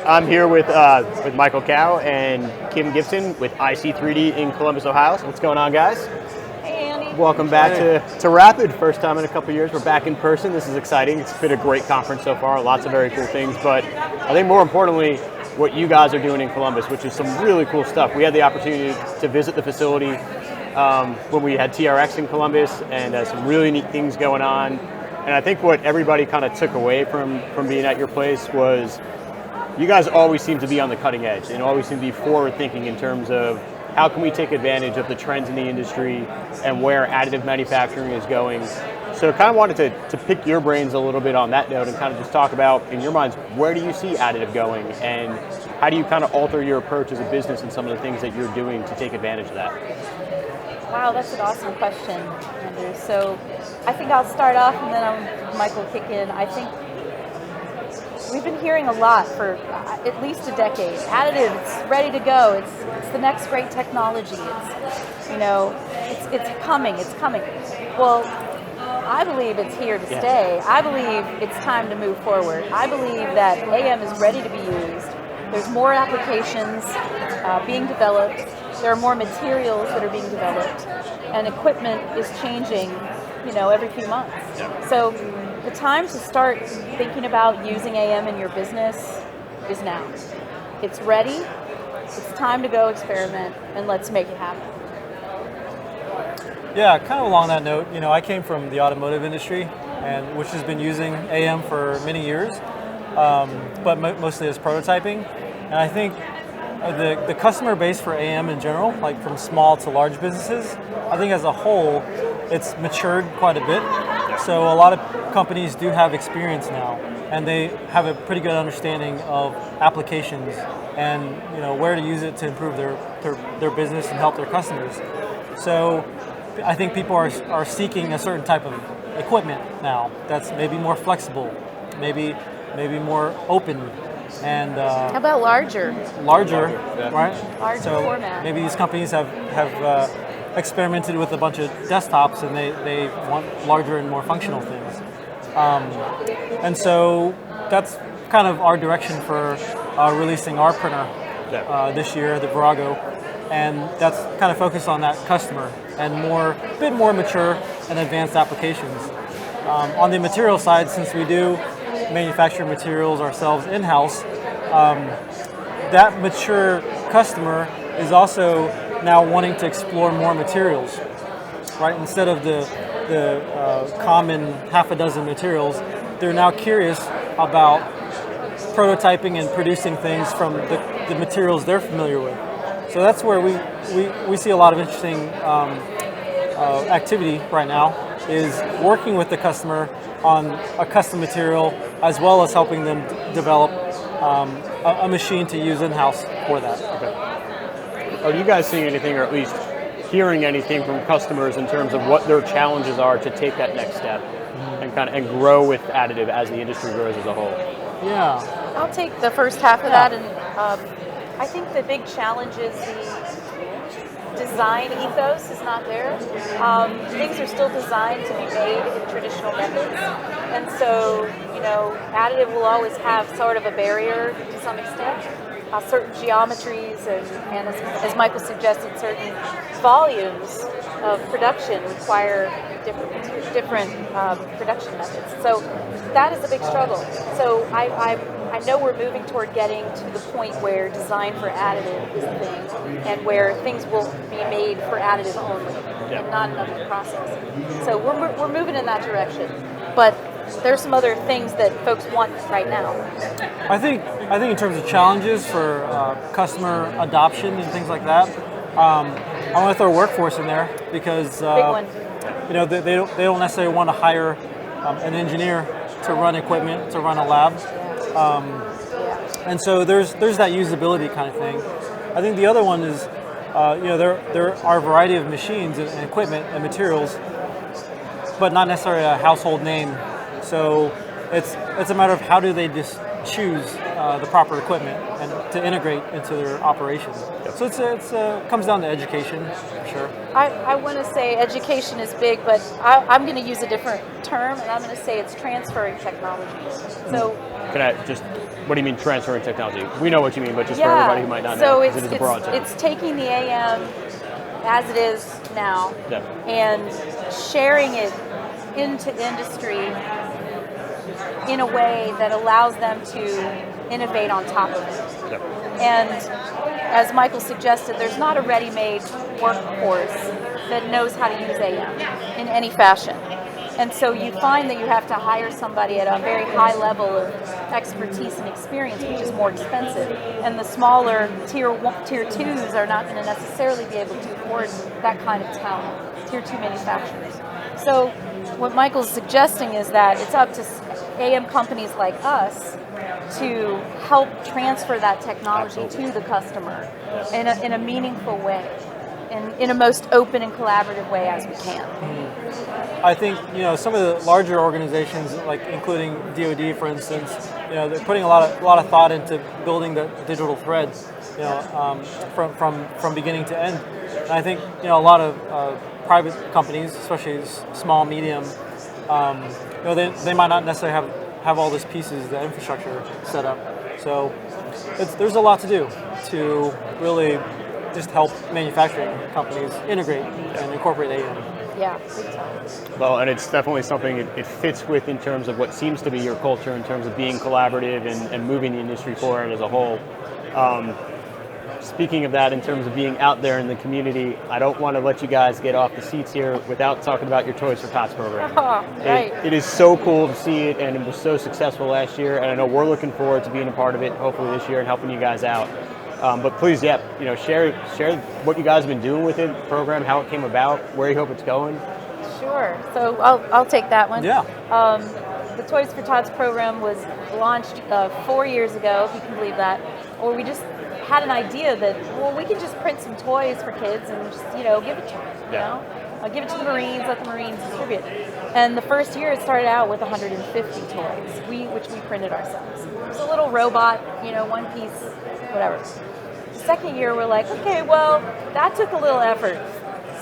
right, I'm here with Michael Cow and Kim Gibson with IC3D in Columbus, Ohio. So what's going on, guys? Hey, Andy. Welcome back to Rapid. First time in a couple years. We're back in person. This is exciting. It's been a great conference so far. Lots of very cool things. But I think more importantly, what you guys are doing in Columbus, which is some really cool stuff. We had the opportunity to visit the facility when we had TRX in Columbus, and some really neat things going on. And I think what everybody kind of took away from being at your place was you guys always seem to be on the cutting edge and always seem to be forward thinking in terms of how can we take advantage of the trends in the industry and where additive manufacturing is going. So I kind of wanted to pick your brains a little bit on that note and kind of just talk about, in your minds, where do you see additive going and how do you kind of alter your approach as a business and some of the things that you're doing to take advantage of that? Wow, that's an awesome question, Andrew. So I think I'll start off and then Michael will kick in. I think we've been hearing a lot for at least a decade. Additive, it's ready to go. It's the next great technology. It's coming. Well, I believe it's here to stay. I believe it's time to move forward. I believe that AM is ready to be used. There's more applications being developed. There are more materials that are being developed, and equipment is changing, every few months. Yeah. So the time to start thinking about using AM in your business is now. It's ready. It's time to go experiment, and let's make it happen. Yeah, kind of along that note, I came from the automotive industry, and which has been using AM for many years, but mostly as prototyping. And I think the customer base for AM in general, like from small to large businesses, I think as a whole, it's matured quite a bit. So a lot of companies do have experience now, and they have a pretty good understanding of applications and where to use it to improve their business and help their customers. So I think people are seeking a certain type of equipment now that's maybe more flexible, maybe more open. And how about larger, right? Larger so format. Maybe these companies have experimented with a bunch of desktops, and they want larger and more functional things. And so that's kind of our direction for releasing our printer this year, the Virago, and that's kind of focused on that customer and a bit more mature and advanced applications. On the material side, since we do manufacture materials ourselves in-house, that mature customer is also now wanting to explore more materials, right? Instead of the common half a dozen materials, they're now curious about prototyping and producing things from the materials they're familiar with. So that's where we see a lot of interesting activity right now, is working with the customer on a custom material, as well as helping them develop a machine to use in-house for that. Okay. Are you guys seeing anything, or at least hearing anything from customers in terms of what their challenges are to take that next step and grow with additive as the industry grows as a whole? Yeah. I'll take the first half of that, and I think the big challenge is the design ethos is not there. Things are still designed to be made in traditional methods, and so additive will always have sort of a barrier to some extent. Certain geometries and as Michael suggested, certain volumes of production require different production methods. So that is a big struggle. So I know we're moving toward getting to the point where design for additive is a thing, and where things will be made for additive only, and not another process. So we're moving in that direction. But there's some other things that folks want right now. I think in terms of challenges for customer adoption and things like that, I want to throw workforce in there, because Big one. They don't necessarily want to hire an engineer to run equipment, to run a lab. And so there's that usability kind of thing. I think the other one is, there are a variety of machines and equipment and materials, but not necessarily a household name. So it's a matter of how do they just choose the proper equipment and to integrate into their operation. So it's comes down to education, for sure. I want to say education is big, but I'm going to use a different term, and I'm going to say it's transferring technology. So Can I just What do you mean transferring technology? We know what you mean, but just for Yeah. everybody who might not So know, it's, 'cause it is a broad term. it's taking the AM as it is now Yeah. and sharing it into industry in a way that allows them to innovate on top of it. Yeah. And as Michael suggested, there's not a ready-made workforce that knows how to use AM in any fashion. And so you find that you have to hire somebody at a very high level of expertise and experience, which is more expensive. And the smaller tier 2s are not going to necessarily be able to afford that kind of talent, tier 2 manufacturers. So what Michael's suggesting is that it's up to AM companies like us to help transfer that technology to the customer in a meaningful way, in a most open and collaborative way as we can. I think some of the larger organizations, like including DoD, for instance, they're putting a lot of thought into building the digital threads, from beginning to end. And I think a lot of private companies, especially small, medium, they might not necessarily have all these pieces, the infrastructure set up. So there's a lot to do to really just help manufacturing companies integrate and incorporate AM. Yeah, big time. Well, and it's definitely something it fits with in terms of what seems to be your culture in terms of being collaborative and moving the industry forward as a whole. Speaking of that, in terms of being out there in the community, I don't want to let you guys get off the seats here without talking about your Toys for Tots program. Right. It is so cool to see it, and it was so successful last year, and I know we're looking forward to being a part of it, hopefully this year, and helping you guys out. But please, share what you guys have been doing with it, the program, how it came about, where you hope it's going. Sure. So I'll take that one. Yeah. The Toys for Tots program was launched 4 years ago, if you can believe that. Or we just had an idea that, we could just print some toys for kids and just, give it to them, give it to the Marines, let the Marines distribute. And the first year it started out with 150 toys, which we printed ourselves. It was a little robot, one piece, whatever. The second year we're like, okay, well, that took a little effort.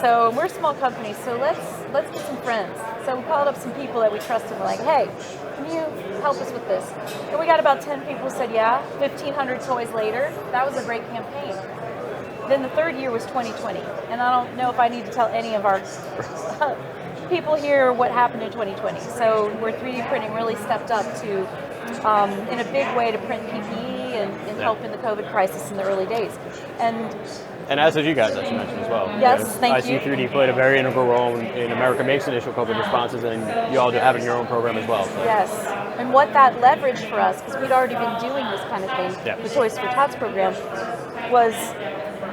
So we're a small company, so let's get some friends. So we called up some people that we trusted. We're like, hey, can you help us with this? And we got about 10 people said, yeah. 1,500 toys later, that was a great campaign. Then the third year was 2020. And I don't know if I need to tell any of our people here what happened in 2020. So where 3D printing really stepped up to, in a big way, to print PPE and help in the COVID crisis in the early days. And as did you guys, as you mentioned as well. Yes, thank you. IC3D played a very integral role in America Makes initial COVID responses, and you all do have it in your own program as well. So. Yes, and what that leveraged for us, because we'd already been doing this kind of thing, the Toys for Tots program, was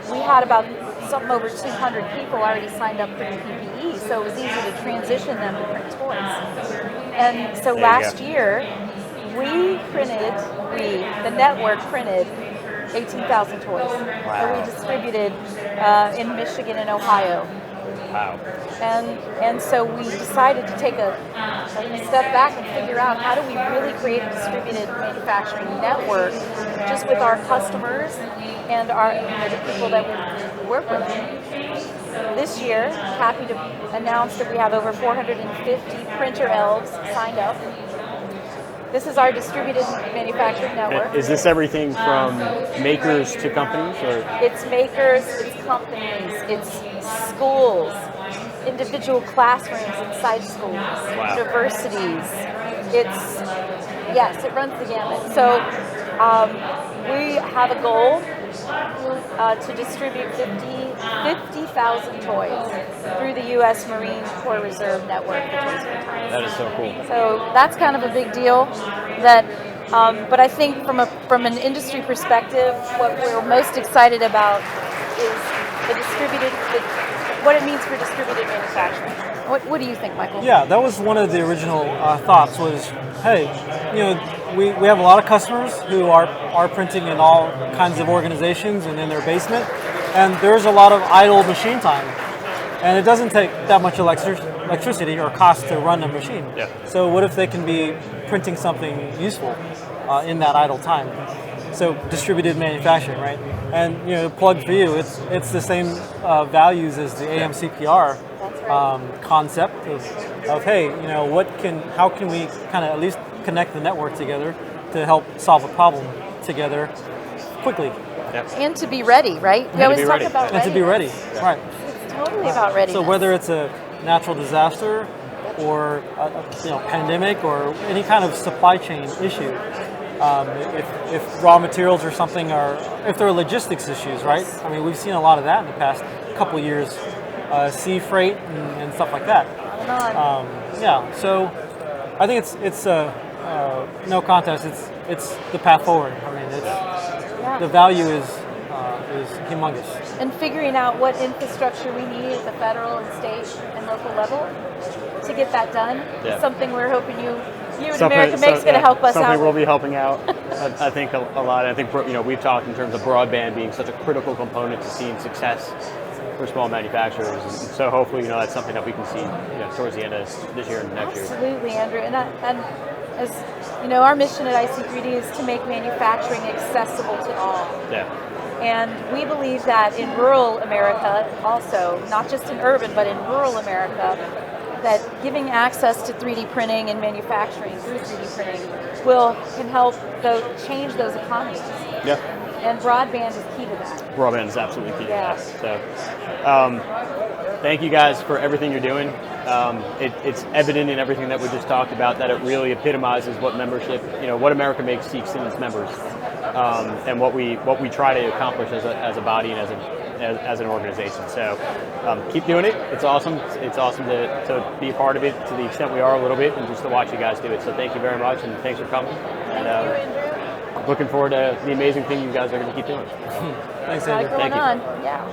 we had about something over 200 people already signed up for the PPE, so it was easy to transition them to print toys. And so last year, the network printed 18,000 toys that we distributed in Michigan and Ohio. Wow. And so we decided to take a step back and figure out how do we really create a distributed manufacturing network just with our customers and the people that we work with. This year, happy to announce that we have over 450 printer elves signed up. This is our distributed manufacturing network. Is this everything from makers to companies, or? It's makers, it's companies, it's schools, individual classrooms inside schools, universities. It runs the gamut. So we have a goal to distribute 50,000 toys through the U.S. Marine Corps Reserve Network for Toys for Tots. That is so cool. So that's kind of a big deal. But I think from an industry perspective, what we're most excited about is what it means for distributed manufacturing. What do you think, Michael? Yeah, that was one of the original thoughts was, hey, we have a lot of customers who are printing in all kinds of organizations and in their basement, and there's a lot of idle machine time. And it doesn't take that much electricity or cost to run a machine. Yeah. So what if they can be printing something useful in that idle time? So distributed manufacturing, right? And plug for you, it's the same values as the AMCPR concept of hey, how can we kind of at least connect the network together to help solve a problem together quickly. Yep. And to be ready, right? We always be talk ready. about And to be ready, right. It's totally about readiness. So whether it's a natural disaster or a pandemic or any kind of supply chain issue, if raw materials or something if there are logistics issues, right? I mean, we've seen a lot of that in the past couple years, sea freight and stuff like that. Yeah, so I think it's no contest. It's the path forward. I mean, the value is humongous. And figuring out what infrastructure we need at the federal and state and local level to get that done is something we're hoping you and American Make's going to help us something out. we'll be helping out. I think a lot. I think we've talked in terms of broadband being such a critical component to seeing success for small manufacturers, and so hopefully that's something that we can see towards the end of this year and next year. Absolutely, Andrew. And as you know, our mission at IC3D is to make manufacturing accessible to all. Yeah. And we believe that in rural America also, not just in urban, but in rural America, that giving access to 3D printing and manufacturing through 3D printing can help change those economies. Yeah. And broadband is key to that. Broadband is absolutely key to that. So, thank you guys for everything you're doing. It's evident in everything that we just talked about that it really epitomizes what membership, what America Makes seeks in its members, and what we try to accomplish as a body and as an organization. So keep doing it. It's awesome. It's awesome to be a part of it to the extent we are a little bit, and just to watch you guys do it. So thank you very much, and thanks for coming. Thank you, Andrew. Looking forward to the amazing thing you guys are going to keep doing. Thanks, Got Andrew. it going Thank you. on. Yeah.